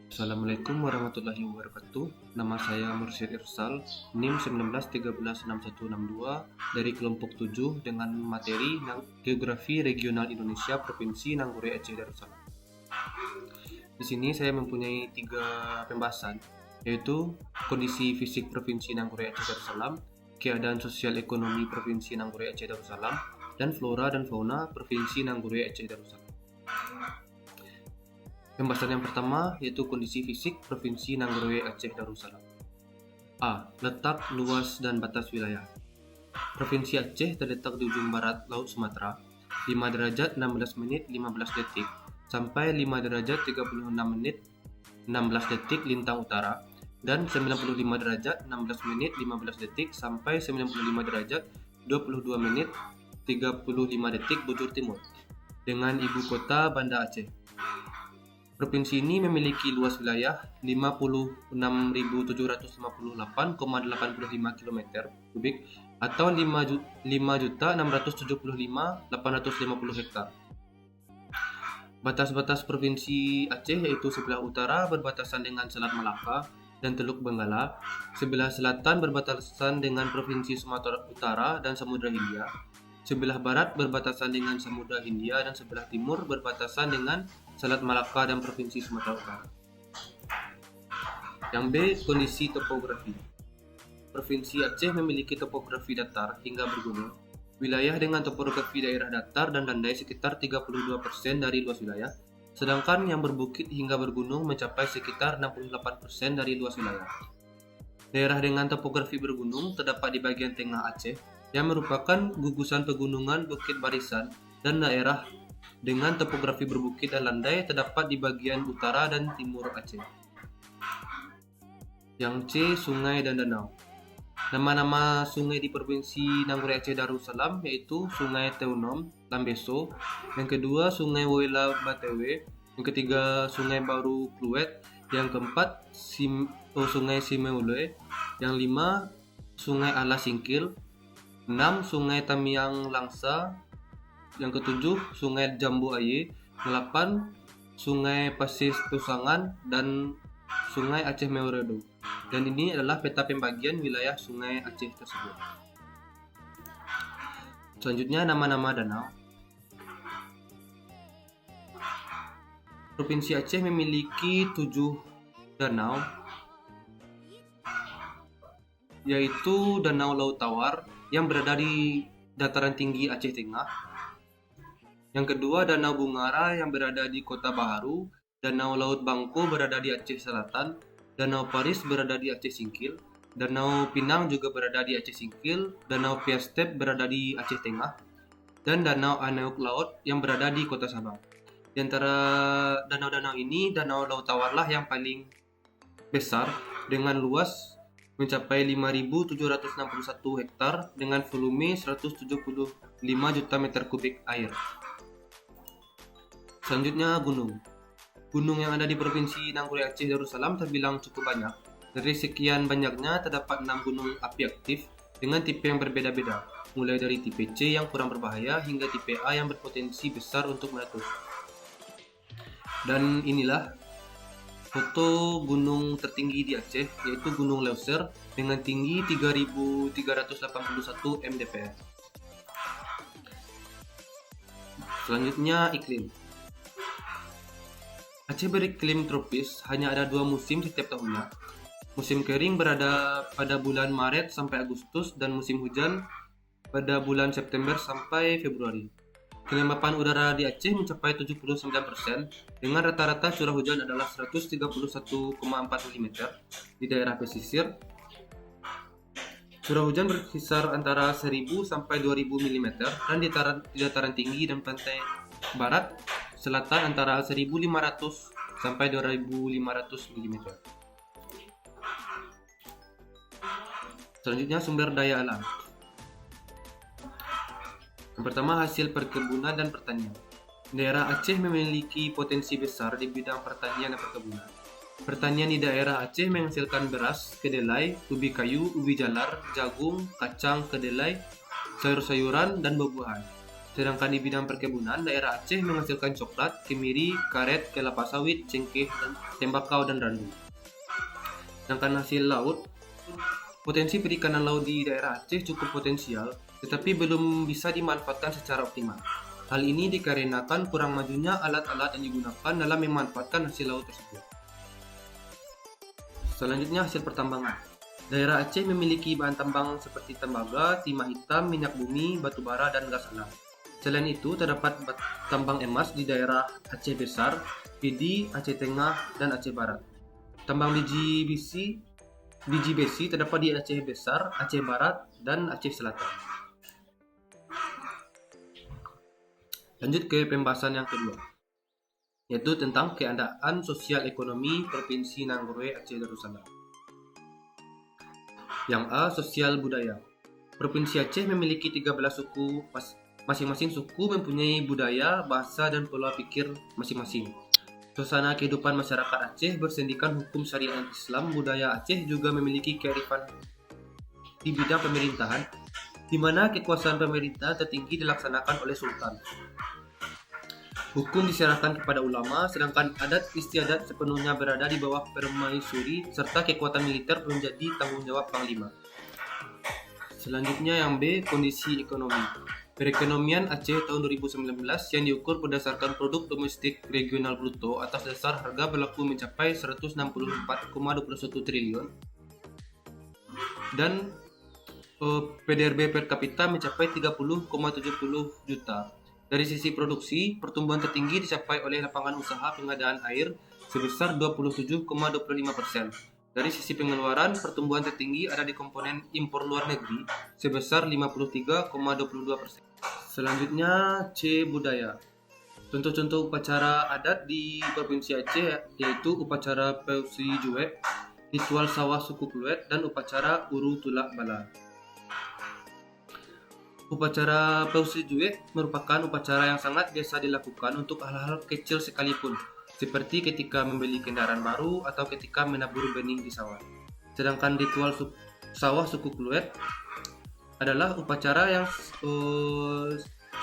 Assalamualaikum warahmatullahi wabarakatuh. Nama saya Mursyid Irsal, NIM 19136162 dari kelompok 7 dengan materi Geografi Regional Indonesia Provinsi Nanggure Aceh Darussalam. Di sini saya mempunyai 3 pembahasan, yaitu kondisi fisik Provinsi Nanggure Aceh Darussalam, keadaan sosial ekonomi Provinsi Nanggure Aceh Darussalam, dan flora dan fauna Provinsi Nanggure Aceh Darussalam. Pembahasan yang pertama yaitu kondisi fisik Provinsi Nanggure Aceh Darussalam. A. Letak, luas, dan batas wilayah. Provinsi Aceh terletak di ujung barat Laut Sumatera, 5 derajat 16 menit 15 detik sampai 5 derajat 36 menit 16 detik lintang utara, dan 95 derajat 16 menit 15 detik sampai 95 derajat 22 menit 35 detik bujur timur, dengan ibu kota Banda Aceh. Provinsi ini memiliki luas wilayah 56.758,85 km kubik atau 5.675.850 hektar. Batas-batas Provinsi Aceh yaitu sebelah utara berbatasan dengan Selat Malaka dan Teluk Benggala, sebelah selatan berbatasan dengan Provinsi Sumatera Utara dan Samudra Hindia, sebelah barat berbatasan dengan Samudra Hindia, dan sebelah timur berbatasan dengan Selat Malaka dan Provinsi Sumatera Utara. Yang B. Kondisi topografi. Provinsi Aceh memiliki topografi datar hingga bergunung. Wilayah dengan topografi daerah datar dan landai sekitar 32% dari luas wilayah, sedangkan yang berbukit hingga bergunung mencapai sekitar 68% dari luas wilayah. Daerah dengan topografi bergunung terdapat di bagian tengah Aceh, yang merupakan gugusan pegunungan Bukit Barisan, dan daerah dengan topografi berbukit dan landai terdapat di bagian utara dan timur Aceh. Yang C. Sungai dan danau. Nama-nama sungai di Provinsi Nanggure Aceh Darussalam yaitu Sungai Teunom Lambeso, yang kedua Sungai Woyla Batewe, yang ketiga Sungai Baru Kluet, yang keempat Sungai Simeulue, yang 5 Sungai Alas Singkil, 6 Sungai Tamiang Langsa, yang ketujuh Sungai Jambu Aye, 8 Sungai Pasir Tusangan, dan Sungai Aceh Meredo. Dan ini adalah peta pembagian wilayah Sungai Aceh tersebut. Selanjutnya nama-nama danau. Provinsi Aceh memiliki 7 danau, yaitu Danau Laut Tawar yang berada di dataran tinggi Aceh Tengah. Yang kedua Danau Bungara yang berada di Kota Baharu, Danau Laut Bangko berada di Aceh Selatan, Danau Paris berada di Aceh Singkil, Danau Pinang juga berada di Aceh Singkil, Danau Piastep berada di Aceh Tengah, dan Danau Aneuk Laut yang berada di Kota Sabang. Di antara danau-danau ini, Danau Laut Tawarlah yang paling besar dengan luas mencapai 5.761 hektar dengan volume 175 juta meter kubik air. Selanjutnya gunung. Gunung yang ada di Provinsi Nanggure Aceh Darussalam terbilang cukup banyak. Dari sekian banyaknya terdapat 6 gunung api aktif dengan tipe yang berbeda-beda, mulai dari tipe C yang kurang berbahaya hingga tipe A yang berpotensi besar untuk meletus. Dan inilah foto gunung tertinggi di Aceh, yaitu Gunung Leuser dengan tinggi 3.381 mdpl. Selanjutnya iklim. Aceh beriklim tropis, hanya ada 2 musim setiap tahunnya. Musim kering berada pada bulan Maret sampai Agustus dan musim hujan pada bulan September sampai Februari. Kelembapan udara di Aceh mencapai 79% dengan rata-rata curah hujan adalah 131,4 mm di daerah pesisir. Curah hujan berkisar antara 1000 sampai 2000 mm dan di dataran tinggi dan pantai barat selatan antara 1500 sampai 2500 mm. Selanjutnya sumber daya alam. Yang pertama hasil perkebunan dan pertanian. Daerah Aceh memiliki potensi besar di bidang pertanian dan perkebunan. Pertanian di daerah Aceh menghasilkan beras, kedelai, ubi kayu, ubi jalar, jagung, kacang, kedelai, sayur-sayuran, dan buah-buahan. Sedangkan di bidang perkebunan, daerah Aceh menghasilkan coklat, kemiri, karet, kelapa sawit, cengkeh, tembakau, dan randu. Sedangkan hasil laut, potensi perikanan laut di daerah Aceh cukup potensial, tetapi belum bisa dimanfaatkan secara optimal. Hal ini dikarenakan kurang majunya alat-alat yang digunakan dalam memanfaatkan hasil laut tersebut. Selanjutnya, hasil pertambangan. Daerah Aceh memiliki bahan tambang seperti tembaga, timah hitam, minyak bumi, batu bara, dan gas alam. Selain itu, terdapat tambang emas di daerah Aceh Besar, Pidi, Aceh Tengah, dan Aceh Barat. Tambang biji besi terdapat di Aceh Besar, Aceh Barat, dan Aceh Selatan. Lanjut ke pembahasan yang kedua, yaitu tentang keadaan sosial ekonomi Provinsi Nanggroe Aceh Darussalam. Yang A. Sosial budaya. Provinsi Aceh memiliki 13 suku. Masing-masing suku mempunyai budaya, bahasa, dan pola pikir masing-masing. Suasana kehidupan masyarakat Aceh bersendikan hukum syariat Islam. Budaya Aceh juga memiliki kearifan di bidang pemerintahan, di mana kekuasaan pemerintah tertinggi dilaksanakan oleh sultan. Hukum diserahkan kepada ulama, sedangkan adat istiadat sepenuhnya berada di bawah permaisuri, serta kekuatan militer menjadi tanggung jawab panglima. Selanjutnya yang B, kondisi ekonomi. Perekonomian Aceh tahun 2019 yang diukur berdasarkan produk domestik regional bruto atas dasar harga berlaku mencapai 164,21 triliun dan PDRB per kapita mencapai 30,70 juta. Dari sisi produksi, pertumbuhan tertinggi dicapai oleh lapangan usaha pengadaan air sebesar 27,25%. Dari sisi pengeluaran, pertumbuhan tertinggi ada di komponen impor luar negeri sebesar 53,22%. Selanjutnya C. Budaya. Contoh-contoh upacara adat di Provinsi Aceh yaitu upacara Peusi Juek, ritual sawah suku Kluet, dan upacara Uru Tulak Bala. Upacara Peusi Juek merupakan upacara yang sangat biasa dilakukan untuk hal-hal kecil sekalipun, seperti ketika membeli kendaraan baru atau ketika menabur benih di sawah. Sedangkan ritual sawah suku Kluet adalah upacara yang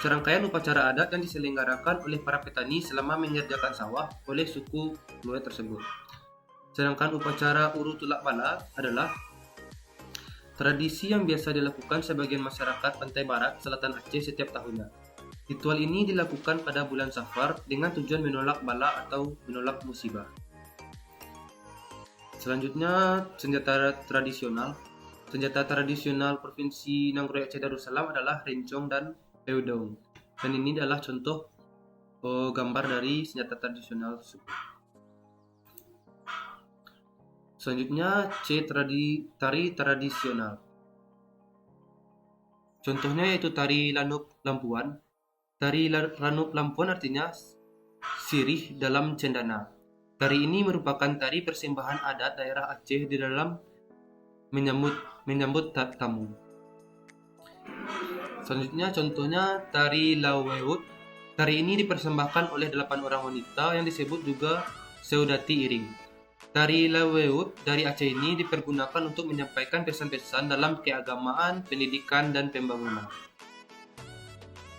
serangkaian upacara adat yang diselenggarakan oleh para petani selama mengerjakan sawah oleh suku Kluet tersebut. Sedangkan upacara Uru Tulak Bala adalah tradisi yang biasa dilakukan sebagian masyarakat pantai barat selatan Aceh setiap tahunnya. Ritual ini dilakukan pada bulan Safar dengan tujuan menolak bala atau menolak musibah. Selanjutnya, senjata tradisional. Senjata tradisional Provinsi Nanggroe Aceh Darussalam adalah rencong dan eudong. Dan ini adalah contoh gambar dari senjata tradisional suku. Selanjutnya C. Tari tradisional. Contohnya yaitu tari Lanup Lampuan. Tari Lanup Lampuan artinya sirih dalam cendana. Tari ini merupakan tari persembahan adat daerah Aceh di dalam menyambut tamu. Selanjutnya contohnya tari Laweut. Tari ini dipersembahkan oleh 8 orang wanita yang disebut juga Seudati Iring. Tari Laweut dari Aceh ini dipergunakan untuk menyampaikan pesan-pesan dalam keagamaan, pendidikan, dan pembangunan.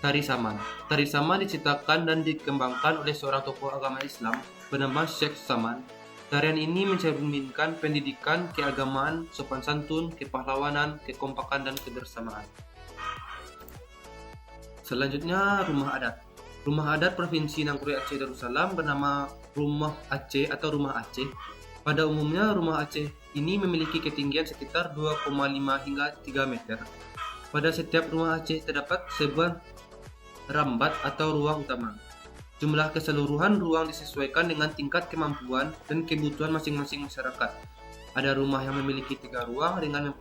Tari Saman. Tari Saman diciptakan dan dikembangkan oleh seorang tokoh agama Islam bernama Syekh Saman. Tarian ini mencerminkan pendidikan, keagamaan, sopan santun, kepahlawanan, kekompakan, dan kebersamaan. Selanjutnya, rumah adat. Rumah adat Provinsi Nanggroe Aceh Darussalam bernama Rumah Aceh atau Rumah Aceh. Pada umumnya, rumah Aceh ini memiliki ketinggian sekitar 2,5 hingga 3 meter. Pada setiap rumah Aceh terdapat sebuah rambat atau ruang utama. Jumlah keseluruhan ruang disesuaikan dengan tingkat kemampuan dan kebutuhan masing-masing masyarakat. Ada rumah yang memiliki 3 ruang dengan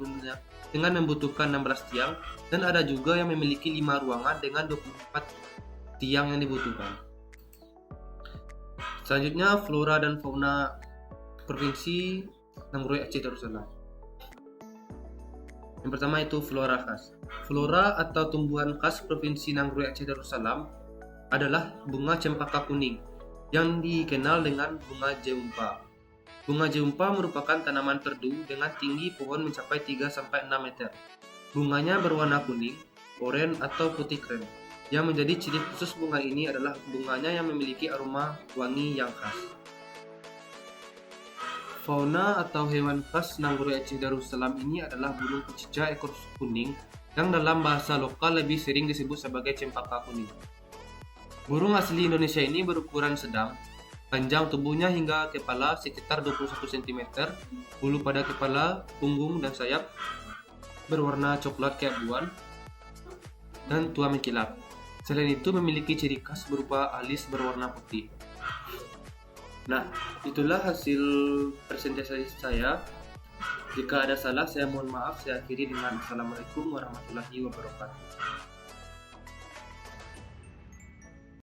membutuhkan 16 tiang, dan ada juga yang memiliki 5 ruangan dengan 24 tiang yang dibutuhkan. Selanjutnya, flora dan fauna Provinsi Nanggroe Aceh Darussalam. Yang pertama itu flora khas. Flora atau tumbuhan khas Provinsi Nanggroe Aceh Darussalam adalah bunga cempaka kuning yang dikenal dengan bunga jeumpa. Bunga jeumpa merupakan tanaman perdu dengan tinggi pohon mencapai 3-6 meter. Bunganya berwarna kuning, oranye atau putih krem. Yang menjadi ciri khusus bunga ini adalah bunganya yang memiliki aroma wangi yang khas. Fauna atau hewan khas Nanggurui Aceh Darussalam ini adalah burung pecicak ekor kuning yang dalam bahasa lokal lebih sering disebut sebagai cempaka kuning. Burung asli Indonesia ini berukuran sedang, panjang tubuhnya hingga kepala sekitar 21 cm, bulu pada kepala, punggung, dan sayap berwarna coklat keabuan dan tua mengkilap. Selain itu memiliki ciri khas berupa alis berwarna putih. Nah, itulah hasil presentasi saya. Jika ada salah, saya mohon maaf. Saya akhiri dengan Assalamualaikum warahmatullahi wabarakatuh.